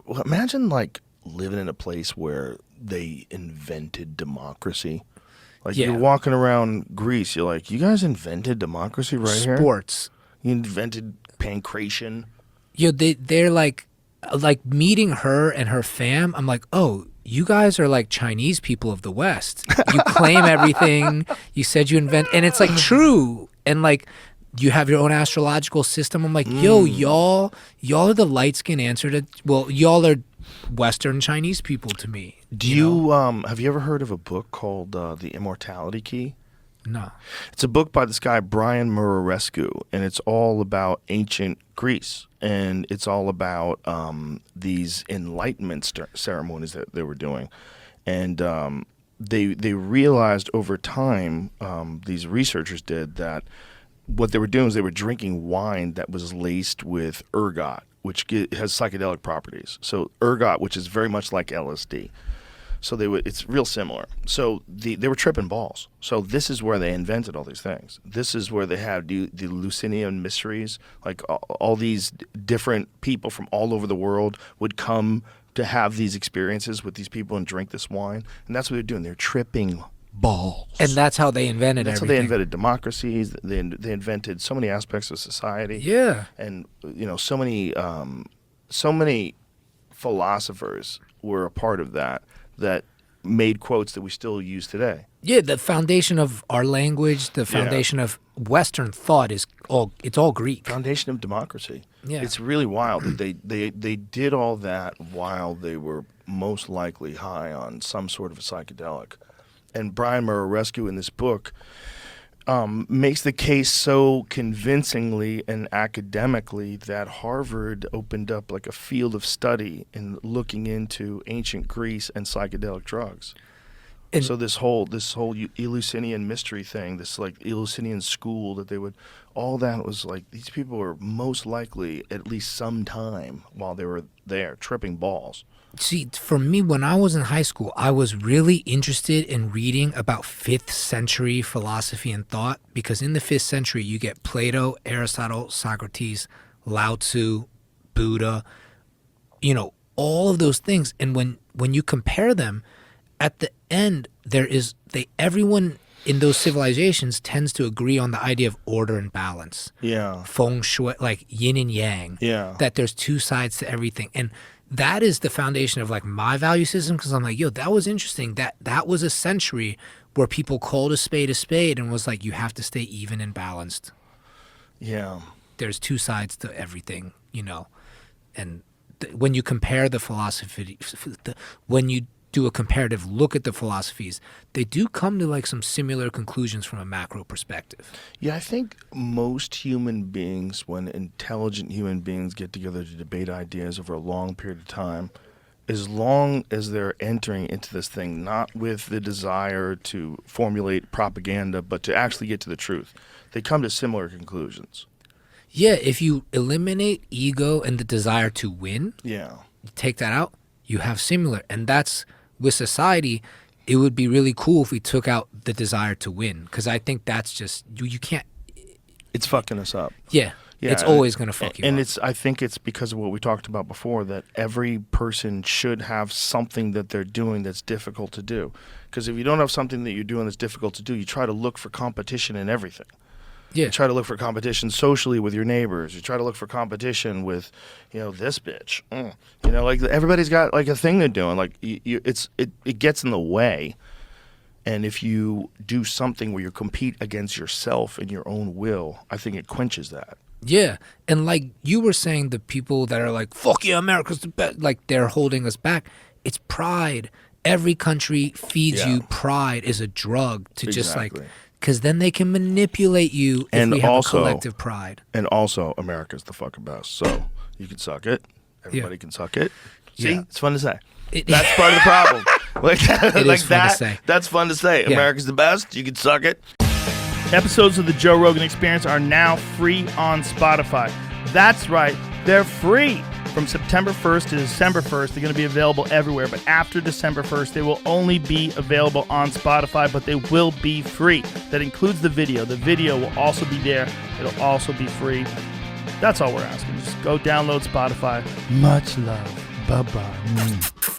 Well, imagine like living in a place where they invented democracy. Like you're walking around Greece, you're like, you guys invented democracy right here? Sports. You invented pancration. Yo, they're like meeting her and her fam. I'm like, oh, you guys are like Chinese people of the West. You claim everything. You said you invent, and it's like true. And like, you have your own astrological system. I'm like, yo, y'all are the light skin answer to. Well, y'all are Western Chinese people to me. Do you have you ever heard of a book called The Immortality Key? No. It's a book by this guy, Brian Murarescu, and it's all about ancient Greece. And it's all about these enlightenment ceremonies that they were doing. And they realized over time, these researchers did, that what they were doing is they were drinking wine that was laced with ergot, which has psychedelic properties. So ergot, which is very much like LSD. So it's real similar. So they were tripping balls. So this is where they invented all these things. This is where they had the Eleusinian mysteries. Like all these different people from all over the world would come to have these experiences with these people and drink this wine. And that's what they're doing. They're tripping balls. And that's how they invented That's everything. how they invented democracies. They invented so many aspects of society. Yeah. And so many philosophers were a part of that made quotes that we still use today. Yeah, the foundation of our language, the foundation of Western thought it's all Greek. Foundation of democracy. Yeah. It's really wild that they did all that while they were most likely high on some sort of a psychedelic. And Brian Murarescu in this book makes the case so convincingly and academically that Harvard opened up like a field of study in looking into ancient Greece and psychedelic drugs. And so this whole Eleusinian mystery thing, this like Eleusinian school that they would, all that was like, these people were most likely at least some time while they were there tripping balls. See, for me, when I was in high school, I was really interested in reading about 5th century philosophy and thought, because in the 5th century, you get Plato, Aristotle, Socrates, Lao Tzu, Buddha, all of those things. And when you compare them, at the end, everyone in those civilizations tends to agree on the idea of order and balance. Yeah. Feng shui, like yin and yang. Yeah. That there's two sides to everything. And that is the foundation of like my value system, because I'm like, yo, that was interesting. That was a century where people called a spade and was like, you have to stay even and balanced. Yeah. There's two sides to everything, And when you compare the philosophy, when you do a comparative look at the philosophies, they do come to like some similar conclusions from a macro perspective. Yeah, I think most human beings, when intelligent human beings get together to debate ideas over a long period of time, as long as they're entering into this thing not with the desire to formulate propaganda, but to actually get to the truth, they come to similar conclusions. Yeah, if you eliminate ego and the desire to win, you take that out, you have similar. And that's, with society, it would be really cool if we took out the desire to win, because I think that's just, you can't. It's fucking us up. Yeah, it's always going to fuck you up. And I think it's because of what we talked about before, that every person should have something that they're doing that's difficult to do. Because if you don't have something that you're doing that's difficult to do, you try to look for competition in everything. Yeah. You try to look for competition socially with your neighbors. You try to look for competition with, this bitch. Like everybody's got like a thing they're doing. Like it gets in the way. And if you do something where you compete against yourself and your own will, I think it quenches that. Yeah. And like you were saying, the people that are like, fuck yeah, America's the best, like they're holding us back. It's pride. Every country feeds you pride is a drug to just like, because then they can manipulate you if we have a collective pride. And also, America's the fucking best. So you can suck it. Everybody can suck it. See? Yeah. It's fun to say. That's part of the problem. It is fun to say. That's fun to say. Yeah. America's the best. You can suck it. Episodes of the Joe Rogan Experience are now free on Spotify. That's right. They're free. From September 1st to December 1st, they're going to be available everywhere. But after December 1st, they will only be available on Spotify, but they will be free. That includes the video. The video will also be there. It'll also be free. That's all we're asking. Just go download Spotify. Much love. Bye-bye.